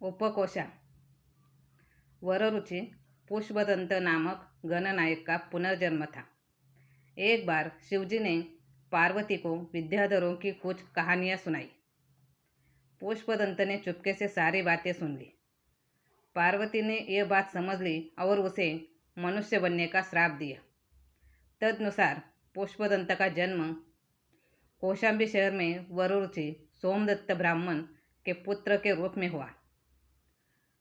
उपकोशा। वररुचि पुष्पदंत नामक गणनायक का पुनर्जन्म था। एक बार शिवजी ने पार्वती को विद्याधरों की कुछ कहानियां सुनाई। पुष्पदंत ने चुपके से सारी बातें सुन ली। पार्वती ने यह बात समझ ली और उसे मनुष्य बनने का श्राप दिया। तदनुसार पुष्पदंत का जन्म कौशाम्बी शहर में वररुचि सोमदत्त ब्राह्मण के पुत्र के रूप में हुआ।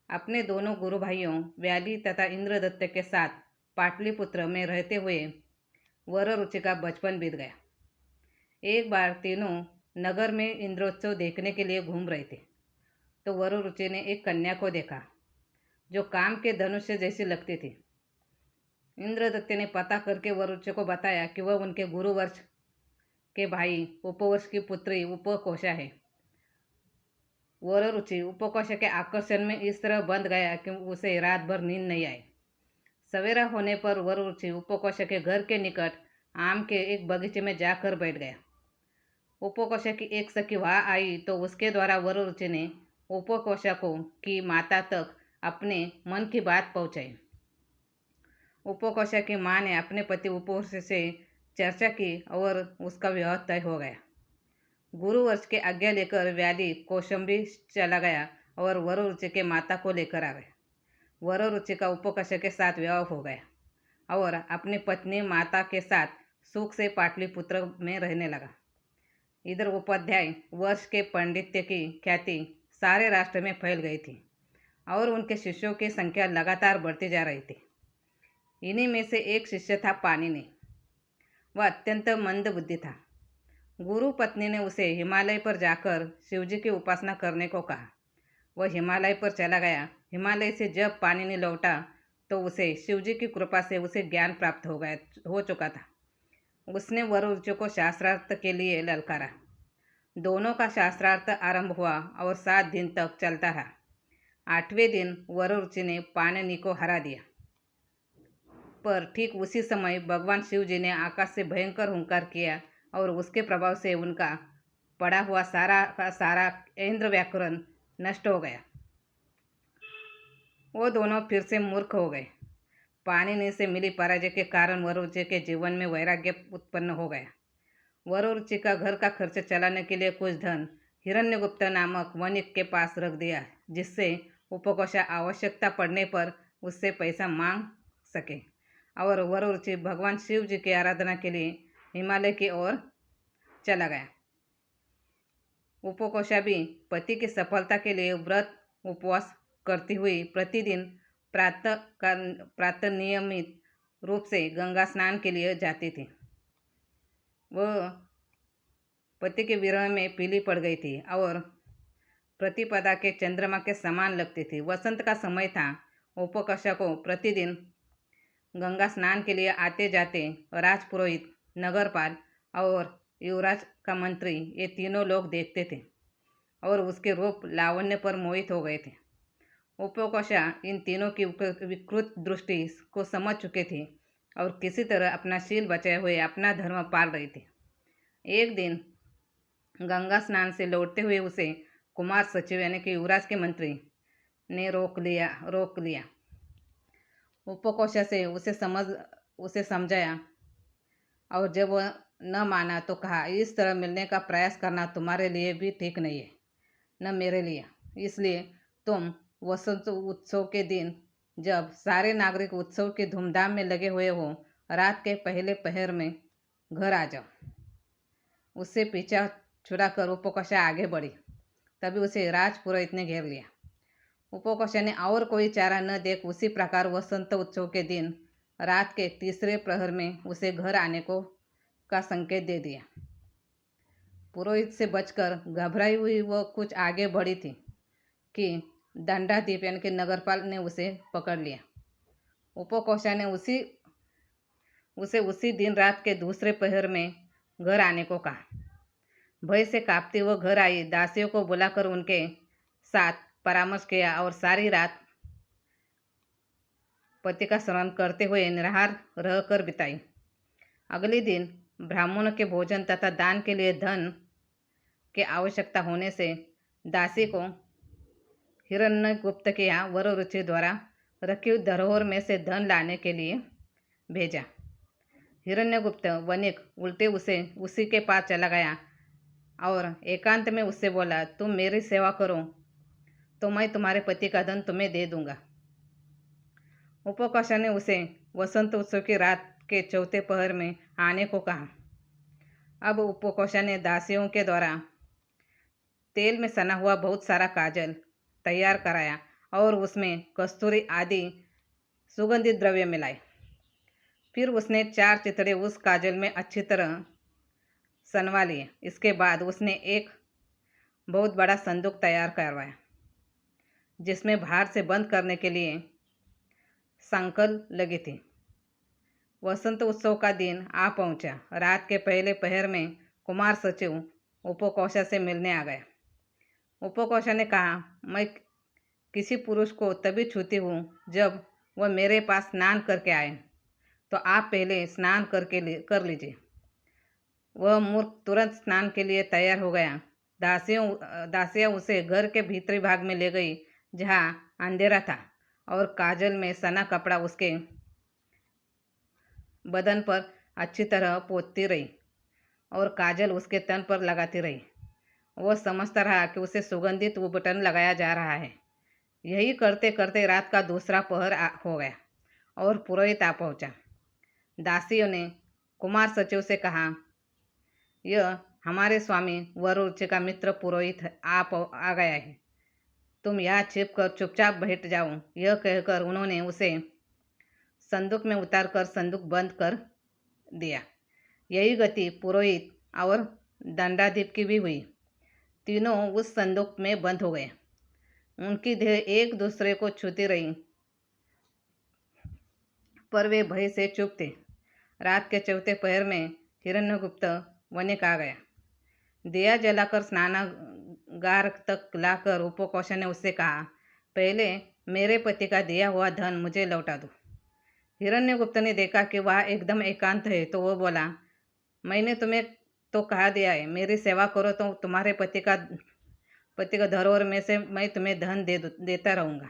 अपने दोनों गुरु भाइयों व्याली तथा इंद्रदत्त के साथ पाटलिपुत्र में रहते हुए वररुचि का बचपन बीत गया। एक बार तीनों नगर में इंद्रोत्सव देखने के लिए घूम रहे थे तो वररुचि ने एक कन्या को देखा जो काम के धनुष जैसी लगती थी। इंद्रदत्त ने पता करके वररुचि को बताया कि वह उनके गुरुवर्ष के भाई उपवर्ष की पुत्री उपकोशा है। वररुचि उपकोशा के आकर्षण में इस तरह बंध गया कि उसे रात भर नींद नहीं आई। सवेरा होने पर वररुचि उपकोशा के घर के निकट आम के एक बगीचे में जाकर बैठ गया। उपकोशा की एक सखी वहां आई तो उसके द्वारा वररुचि ने उपकोशा को की माता तक अपने मन की बात पहुंचाई। उपकोशा की मां ने अपने पति उपवर्ष से चर्चा की और उसका विवाह तय हो गया। गुरुवर्ष के आज्ञा लेकर व्याली कौशाम्बी चला गया और वररुचि के माता को लेकर आ गए। वररुचि का उपकोशा के साथ विवाह हो गया और अपनी पत्नी माता के साथ सुख से पाटलिपुत्र में रहने लगा। इधर उपाध्याय वर्ष के पांडित्य की ख्याति सारे राष्ट्र में फैल गई थी और उनके शिष्यों की संख्या लगातार बढ़ती जा रही थी। इन्हीं में से एक शिष्य था पाणिनि। वह अत्यंत मंद बुद्धि था। गुरु पत्नी ने उसे हिमालय पर जाकर शिवजी की उपासना करने को कहा। वह हिमालय पर चला गया। हिमालय से जब पाणिनि लौटा तो उसे शिवजी की कृपा से उसे ज्ञान प्राप्त हो चुका था। उसने वररुचि को शास्त्रार्थ के लिए ललकारा। दोनों का शास्त्रार्थ आरंभ हुआ और 7 दिन तक चलता रहा। 8वें दिन वररुचि ने पाणिनि को हरा दिया। पर ठीक उसी समय भगवान शिवजी ने आकाश से भयंकर हुंकार किया और उसके प्रभाव से उनका पड़ा हुआ सारा का सारा इंद्र व्याकरण नष्ट हो गया। वो दोनों फिर से मूर्ख हो गए। पाणिनि से मिली पराजय के कारण वररुचि के जीवन में वैराग्य उत्पन्न हो गया। वररुचि का घर का खर्च चलाने के लिए कुछ धन हिरण्यगुप्त नामक वणिक के पास रख दिया जिससे उपकोशा आवश्यकता पड़ने पर उससे पैसा मांग सके और वररुचि भगवान शिव जी की आराधना के लिए हिमालय की ओर चला गया। उपकोशा भी पति की सफलता के लिए व्रत उपवास करती हुई प्रतिदिन प्रातः नियमित रूप से गंगा स्नान के लिए जाती थी। वह पति के विरह में पीली पड़ गई थी और प्रतिपदा के चंद्रमा के समान लगती थी। वसंत का समय था। उपकोशा को प्रतिदिन गंगा स्नान के लिए आते जाते राजपुरोहित, नगरपाल और युवराज का मंत्री ये तीनों लोग देखते थे और उसके रूप लावण्य पर मोहित हो गए थे। उपकोशा इन तीनों की विकृत दृष्टि को समझ चुके थे और किसी तरह अपना शील बचाए हुए अपना धर्म पाल रही थी। एक दिन गंगा स्नान से लौटते हुए उसे कुमार सचिव यानी कि युवराज के मंत्री ने रोक लिया। उपकोशा से उसे समझाया और जब वह न माना तो कहा, इस तरह मिलने का प्रयास करना तुम्हारे लिए भी ठीक नहीं है, न मेरे लिए। इसलिए तुम वसंत उत्सव के दिन जब सारे नागरिक उत्सव की धूमधाम में लगे हुए हो रात के पहले पहर में घर आ जाओ। उससे पीछा छुड़ाकर उपकोशा आगे बढ़ी। तभी उसे राजपुरोहित ने घेर लिया। उपकोशा ने और कोई चारा न देख उसी प्रकार वसंत उत्सव के दिन रात के तीसरे प्रहर में उसे घर आने का संकेत दे दिया। पुरोहित से बचकर घबराई हुई वह कुछ आगे बढ़ी थी कि दंडाधिप यानी कि नगरपाल ने उसे पकड़ लिया। उपकोशा ने उसे उसी दिन रात के दूसरे पहर में घर आने को कहा। भय से कांपती वह घर आई। दासियों को बुलाकर उनके साथ परामर्श किया और सारी रात पति का स्मरण करते हुए निराहार रहकर बिताई। अगले दिन ब्राह्मणों के भोजन तथा दान के लिए धन की आवश्यकता होने से दासी को हिरण्यगुप्त के यहाँ वररुचि द्वारा रखी हुई धरोहर में से धन लाने के लिए भेजा। हिरण्यगुप्त वणिक उल्टे उसी के पास चला गया और एकांत में उससे बोला, तुम मेरी सेवा करो तो मैं तुम्हारे पति का धन तुम्हें दे दूंगा। उपकोषा ने उसे वसंत उत्सव की रात के चौथे पहर में आने को कहा। अब उपकोषा ने दासियों के द्वारा तेल में सना हुआ बहुत सारा काजल तैयार कराया और उसमें कस्तूरी आदि सुगंधित द्रव्य मिलाए। फिर उसने 4 चितड़े उस काजल में अच्छी तरह सनवा लिए। इसके बाद उसने एक बहुत बड़ा संदूक तैयार करवाया जिसमें बाहर से बंद करने के लिए सांकल लगी थी। वसंत उत्सव का दिन आ पहुंचा। रात के पहले पहर में कुमार सचिव उपकोषा से मिलने आ गया। उपकोषा ने कहा, मैं किसी पुरुष को तभी छूती हूँ जब वह मेरे पास स्नान करके आए, तो आप पहले स्नान कर लीजिए। वह मूर्ख तुरंत स्नान के लिए तैयार हो गया। दासियां उसे घर के भीतरी भाग में ले गई जहाँ अंधेरा था और काजल में सना कपड़ा उसके बदन पर अच्छी तरह पोतती रही और काजल उसके तन पर लगाती रही। वह समझता रहा कि उसे सुगंधित उबटन लगाया जा रहा है। यही करते करते रात का दूसरा पहर हो गया और पुरोहित आ पहुंचा। दासियों ने कुमार सचिव से कहा, यह हमारे स्वामी वररुचि का मित्र पुरोहित आ गया है, तुम यहाँ छिपकर चुपचाप बैठ जाओ। यह कहकर उन्होंने उसे संदूक में उतारकर संदूक बंद कर दिया। यही गति पुरोहित और दंडाधिप की भी हुई। तीनों उस संदूक में बंद हो गए। उनकी देह एक दूसरे को छूती रही पर वे भय से चुप थे। रात के चौथे पहर में हिरण्यगुप्त वणिक आ गया। दिया जलाकर स्नानागार तक लाकर उपकोषा ने उससे कहा, पहले मेरे पति का दिया हुआ धन मुझे लौटा दो। हिरण्यगुप्त ने देखा कि वह एकदम एकांत है तो वह बोला, मैंने तुम्हें तो कहा दिया है, मेरी सेवा करो तो तुम्हारे पति का धरोहर में से मैं तुम्हें धन देता रहूँगा।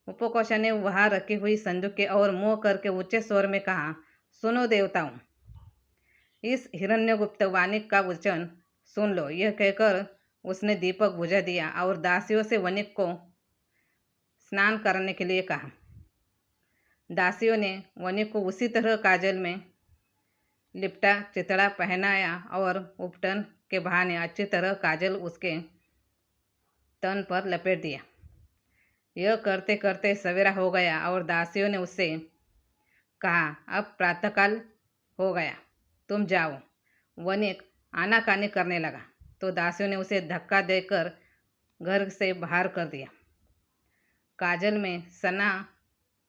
उपकोषा ने वहाँ रखी हुई संदूक के और मुँह करके ऊंचे स्वर में कहा, सुनो देवताओं, इस हिरण्यगुप्त वाणिक का वचन सुन लो। यह कहकर उसने दीपक बुझा दिया और दासियों से वणिक को स्नान करने के लिए कहा। दासियों ने वणिक को उसी तरह काजल में लिपटा चितड़ा पहनाया और उपटन के बहाने अच्छी तरह काजल उसके तन पर लपेट दिया। यह करते करते सवेरा हो गया और दासियों ने उससे कहा, अब प्रातःकाल हो गया, तुम जाओ। वणिक आनाकानी करने लगा तो दासियों ने उसे धक्का देकर घर से बाहर कर दिया। काजल में सना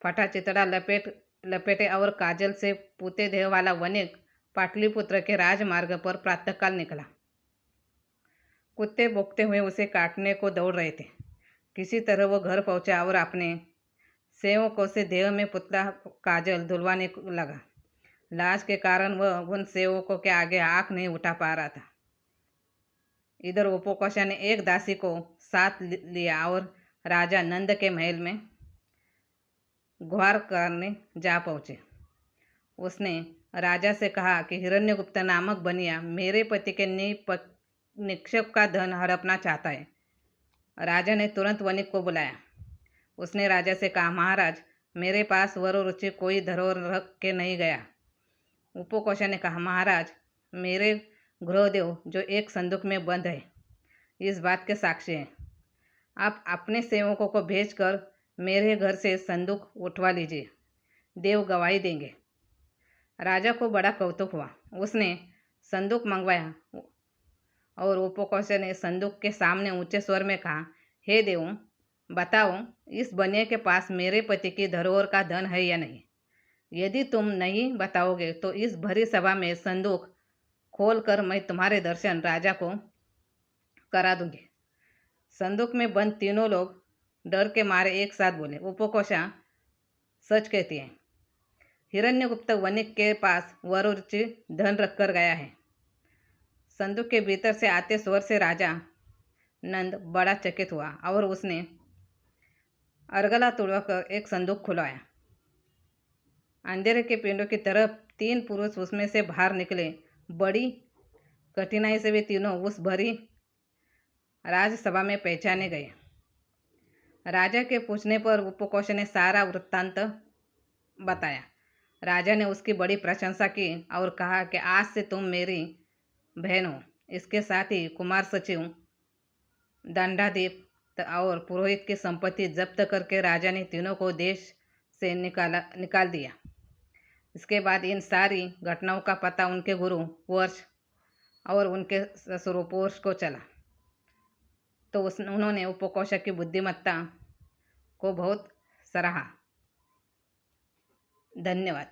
फटा चितड़ा लपेटे और काजल से पूते देह वाला वणिक पाटलिपुत्र के राजमार्ग पर प्रातःकाल निकला। कुत्ते भौंकते हुए उसे काटने को दौड़ रहे थे। किसी तरह वो घर पहुंचा और अपने सेवकों से देह में पुतला काजल धुलवाने लगा। लाज के कारण वह उन सेवकों के आगे आंख नहीं उठा पा रहा था। इधर उपकोषा ने एक दासी को साथ लिया और राजा नंद के महल में गुहार करने जा पहुंचे। उसने राजा से कहा कि हिरण्यगुप्त नामक बनिया मेरे पति के निक्षेप का धन हड़पना चाहता है। राजा ने तुरंत वणिक को बुलाया। उसने राजा से कहा, महाराज, मेरे पास वररुचि कोई धरोहर रख के नहीं गया। उपकोषा ने कहा, महाराज, मेरे गृहदेव जो एक संदूक में बंद है इस बात के साक्षी हैं। आप अपने सेवकों को भेजकर मेरे घर से संदूक उठवा लीजिए, देव गवाही देंगे। राजा को बड़ा कौतुक हुआ। उसने संदूक मंगवाया और उपकोषा ने संदूक के सामने ऊंचे स्वर में कहा, हे देवों, बताओ इस बनिया के पास मेरे पति की धरोहर का धन है या नहीं। यदि तुम नहीं बताओगे तो इस भरी सभा में संदूक खोलकर मैं तुम्हारे दर्शन राजा को करा दूंगी। संदूक में बंद तीनों लोग डर के मारे एक साथ बोले, उपकोषा सच कहती है। हिरण्यगुप्त वणिक के पास वररुचि धन रखकर गया है। संदूक के भीतर से आते स्वर से राजा नंद बड़ा चकित हुआ और उसने अर्गला तोड़कर एक संदूक खुलवाया। अंधेरे के पिंडों की तरफ 3 पुरुष उसमें से बाहर निकले। बड़ी कठिनाई से वे तीनों उस भरी राजसभा में पहचाने गए। राजा के पूछने पर उपकोष ने सारा वृत्तांत बताया। राजा ने उसकी बड़ी प्रशंसा की और कहा कि आज से तुम मेरी बहन हो। इसके साथ ही कुमार सचिव दंडाधिप और पुरोहित की संपत्ति जब्त करके राजा ने तीनों को देश से निकाल दिया। इसके बाद इन सारी घटनाओं का पता उनके गुरु वर्ष और उनके ससुर पोष को चला, तो उन्होंने उपकोष की बुद्धिमत्ता को बहुत सराहा। धन्यवाद।